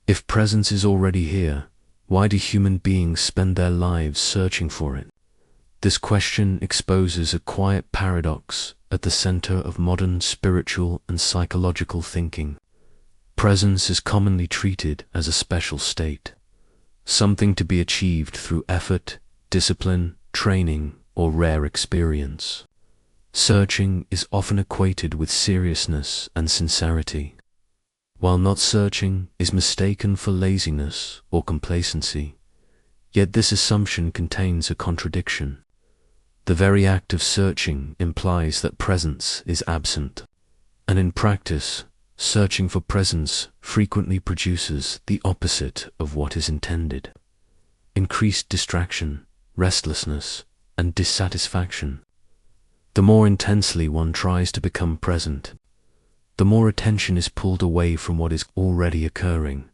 If presence is already here, why do human beings spend their lives searching for it? This question exposes a quiet paradox at the center of modern spiritual and psychological thinking. Presence is commonly treated as a special state, something to be achieved through effort, discipline, training, or rare experience. Searching is often equated with seriousness and sincerity, while not searching is mistaken for laziness or complacency. Yet this assumption contains a contradiction. The very act of searching implies that presence is absent, and in practice, searching for presence frequently produces the opposite of what is intended: increased distraction, restlessness, and dissatisfaction. The more intensely one tries to become present, the more attention is pulled away from what is already occurring.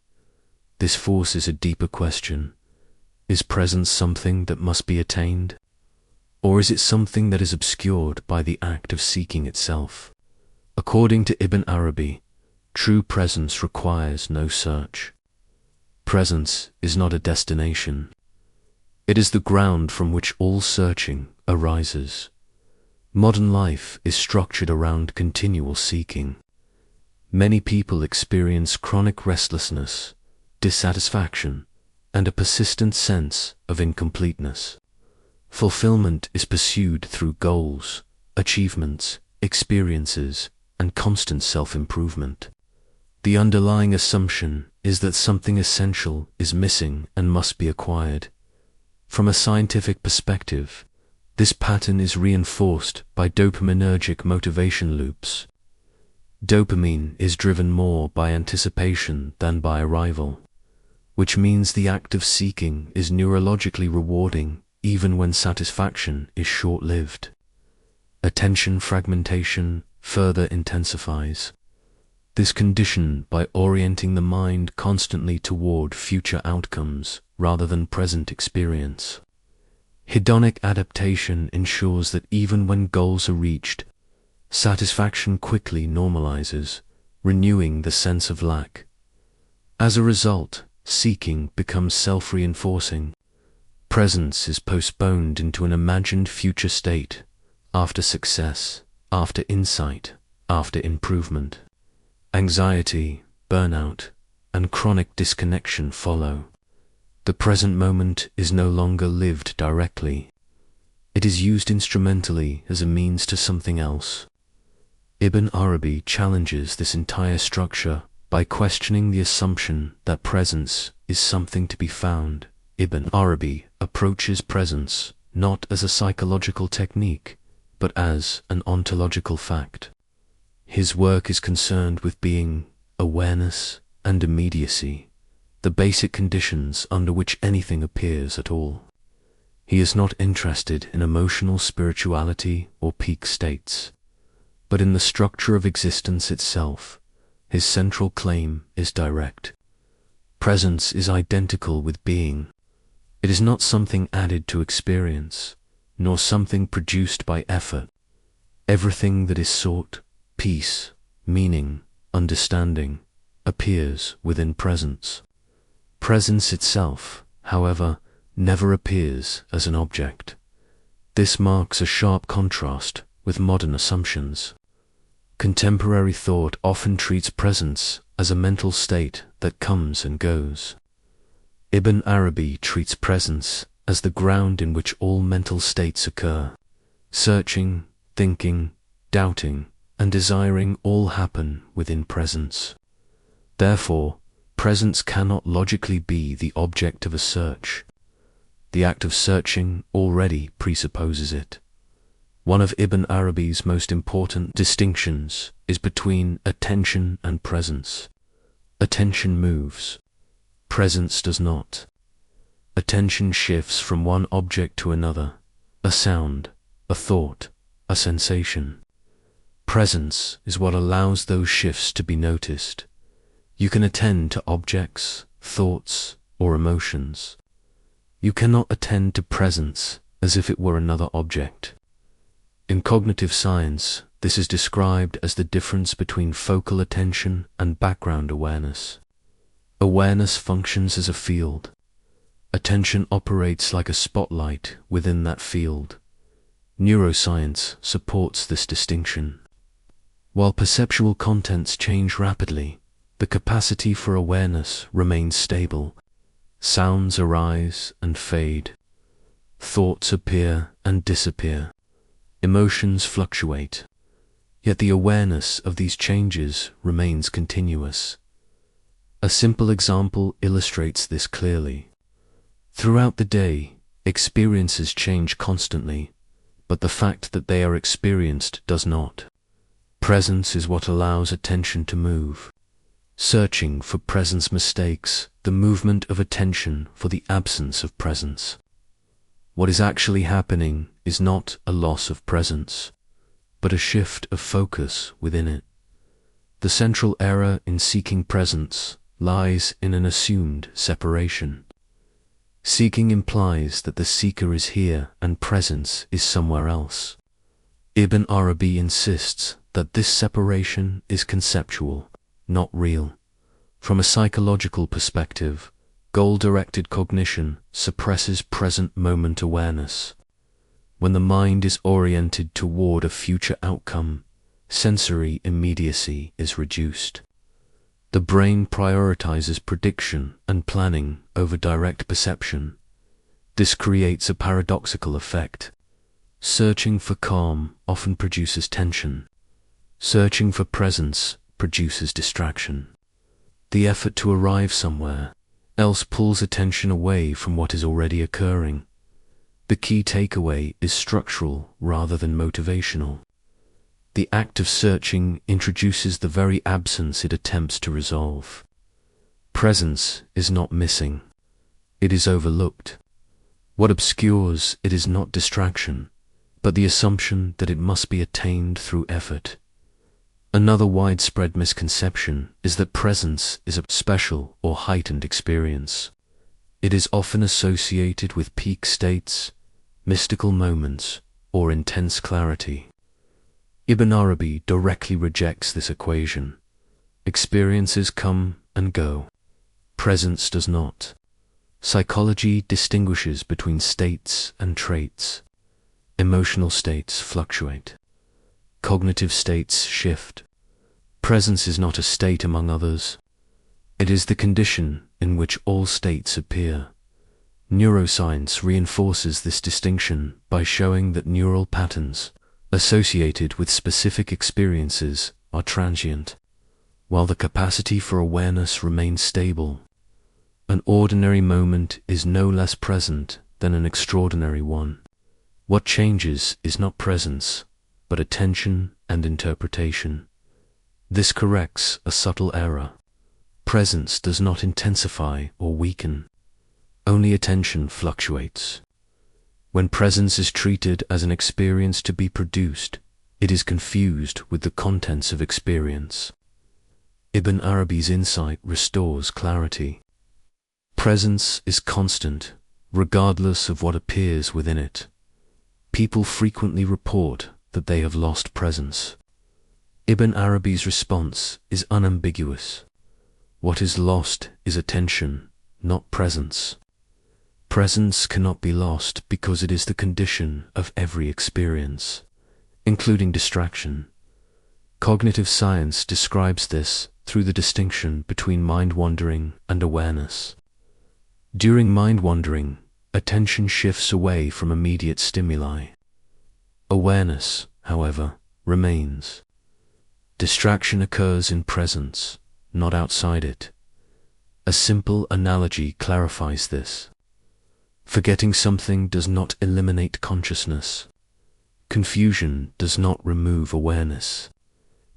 This forces a deeper question. Is presence something that must be attained? Or is it something that is obscured by the act of seeking itself? According to Ibn Arabi, true presence requires no search. Presence is not a destination. It is the ground from which all searching arises. Modern life is structured around continual seeking. Many people experience chronic restlessness, dissatisfaction, and a persistent sense of incompleteness. Fulfillment is pursued through goals, achievements, experiences, and constant self-improvement. The underlying assumption is that something essential is missing and must be acquired. From a scientific perspective, this pattern is reinforced by dopaminergic motivation loops. Dopamine is driven more by anticipation than by arrival, which means the act of seeking is neurologically rewarding even when satisfaction is short-lived. Attention fragmentation further intensifies this condition by orienting the mind constantly toward future outcomes rather than present experience. Hedonic adaptation ensures that even when goals are reached, satisfaction quickly normalizes, renewing the sense of lack. As a result, seeking becomes self-reinforcing. Presence is postponed into an imagined future state, after success, after insight, after improvement. Anxiety, burnout, and chronic disconnection follow. The present moment is no longer lived directly. It is used instrumentally as a means to something else. Ibn Arabi challenges this entire structure by questioning the assumption that presence is something to be found. Ibn Arabi approaches presence not as a psychological technique, but as an ontological fact. His work is concerned with being, awareness, and immediacy, the basic conditions under which anything appears at all. He is not interested in emotional spirituality or peak states, but in the structure of existence itself. His central claim is direct. Presence is identical with being. It is not something added to experience, nor something produced by effort. Everything that is sought, peace, meaning, understanding, appears within presence. Presence itself, however, never appears as an object. This marks a sharp contrast with modern assumptions. Contemporary thought often treats presence as a mental state that comes and goes. Ibn Arabi treats presence as the ground in which all mental states occur. Searching, thinking, doubting, and desiring all happen within presence. Therefore, presence cannot logically be the object of a search. The act of searching already presupposes it. One of Ibn Arabi's most important distinctions is between attention and presence. Attention moves. Presence does not. Attention shifts from one object to another, a sound, a thought, a sensation. Presence is what allows those shifts to be noticed. You can attend to objects, thoughts, or emotions. You cannot attend to presence as if it were another object. In cognitive science, this is described as the difference between focal attention and background awareness. Awareness functions as a field. Attention operates like a spotlight within that field. Neuroscience supports this distinction. While perceptual contents change rapidly, the capacity for awareness remains stable. Sounds arise and fade. Thoughts appear and disappear. Emotions fluctuate. Yet the awareness of these changes remains continuous. A simple example illustrates this clearly. Throughout the day, experiences change constantly, but the fact that they are experienced does not. Presence is what allows attention to move. Searching for presence mistakes the movement of attention for the absence of presence. What is actually happening is not a loss of presence, but a shift of focus within it. The central error in seeking presence lies in an assumed separation. Seeking implies that the seeker is here and presence is somewhere else. Ibn Arabi insists that this separation is conceptual, not real. From a psychological perspective, goal-directed cognition suppresses present moment awareness. When the mind is oriented toward a future outcome, sensory immediacy is reduced. The brain prioritizes prediction and planning over direct perception. This creates a paradoxical effect. Searching for calm often produces tension. Searching for presence produces distraction. The effort to arrive somewhere else pulls attention away from what is already occurring. The key takeaway is structural rather than motivational. The act of searching introduces the very absence it attempts to resolve. Presence is not missing. It is overlooked. What obscures it is not distraction, but the assumption that it must be attained through effort. Another widespread misconception is that presence is a special or heightened experience. It is often associated with peak states, mystical moments, or intense clarity. Ibn Arabi directly rejects this equation. Experiences come and go. Presence does not. Psychology distinguishes between states and traits. Emotional states fluctuate. Cognitive states shift. Presence is not a state among others. It is the condition in which all states appear. Neuroscience reinforces this distinction by showing that neural patterns associated with specific experiences are transient, while the capacity for awareness remains stable. An ordinary moment is no less present than an extraordinary one. What changes is not presence, but attention and interpretation. This corrects a subtle error. Presence does not intensify or weaken. Only attention fluctuates. When presence is treated as an experience to be produced, it is confused with the contents of experience. Ibn Arabi's insight restores clarity. Presence is constant, regardless of what appears within it. People frequently report that they have lost presence. Ibn Arabi's response is unambiguous. What is lost is attention, not presence. Presence cannot be lost because it is the condition of every experience, including distraction. Cognitive science describes this through the distinction between mind-wandering and awareness. During mind-wandering, attention shifts away from immediate stimuli. Awareness, however, remains. Distraction occurs in presence, not outside it. A simple analogy clarifies this. Forgetting something does not eliminate consciousness. Confusion does not remove awareness.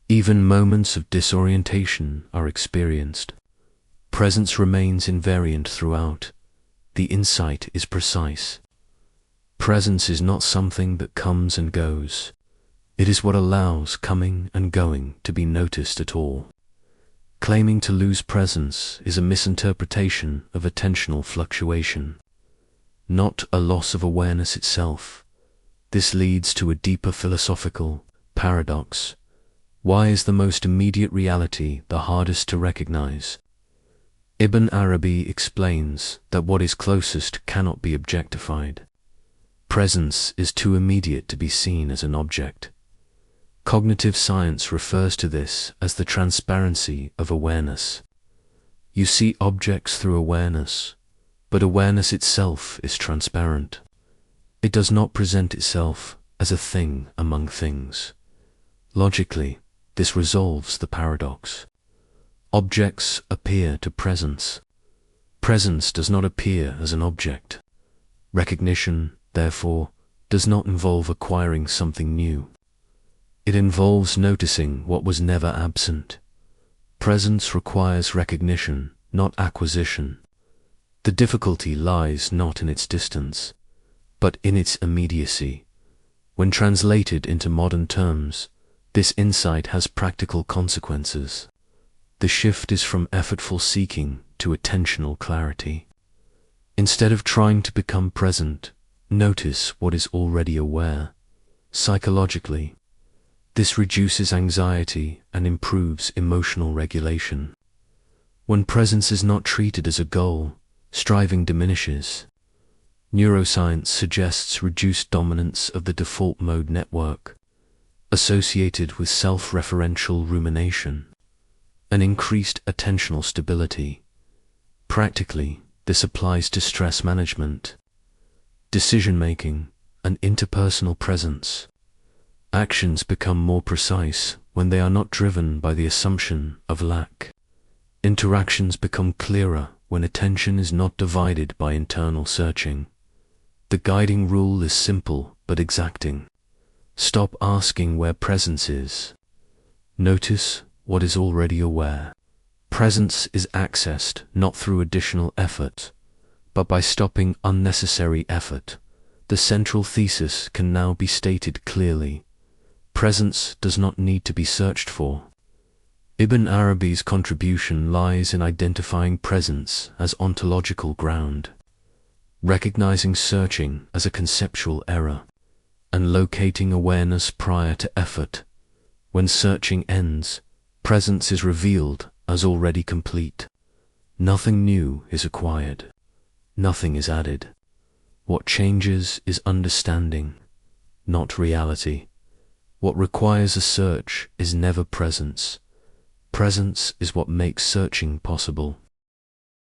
Even moments of disorientation are experienced. Presence remains invariant throughout. The insight is precise. Presence is not something that comes and goes. It is what allows coming and going to be noticed at all. Claiming to lose presence is a misinterpretation of attentional fluctuation, not a loss of awareness itself. This leads to a deeper philosophical paradox. Why is the most immediate reality the hardest to recognize? Ibn Arabi explains that what is closest cannot be objectified. Presence is too immediate to be seen as an object. Cognitive science refers to this as the transparency of awareness. You see objects through awareness, but awareness itself is transparent. It does not present itself as a thing among things. Logically, this resolves the paradox. Objects appear to presence. Presence does not appear as an object. Recognition, therefore, does not involve acquiring something new. It involves noticing what was never absent. Presence requires recognition, not acquisition. The difficulty lies not in its distance, but in its immediacy. When translated into modern terms, this insight has practical consequences. The shift is from effortful seeking to attentional clarity. Instead of trying to become present, notice what is already aware. Psychologically, this reduces anxiety and improves emotional regulation. When presence is not treated as a goal, striving diminishes. Neuroscience suggests reduced dominance of the default mode network, associated with self-referential rumination, and increased attentional stability. Practically, this applies to stress management, decision-making, and interpersonal presence. Actions become more precise when they are not driven by the assumption of lack. Interactions become clearer when attention is not divided by internal searching. The guiding rule is simple but exacting. Stop asking where presence is. Notice what is already aware. Presence is accessed not through additional effort, but by stopping unnecessary effort. The central thesis can now be stated clearly. Presence does not need to be searched for. Ibn Arabi's contribution lies in identifying presence as ontological ground, recognizing searching as a conceptual error, and locating awareness prior to effort. When searching ends, presence is revealed as already complete. Nothing new is acquired. Nothing is added. What changes is understanding, not reality. What requires a search is never presence. Presence is what makes searching possible.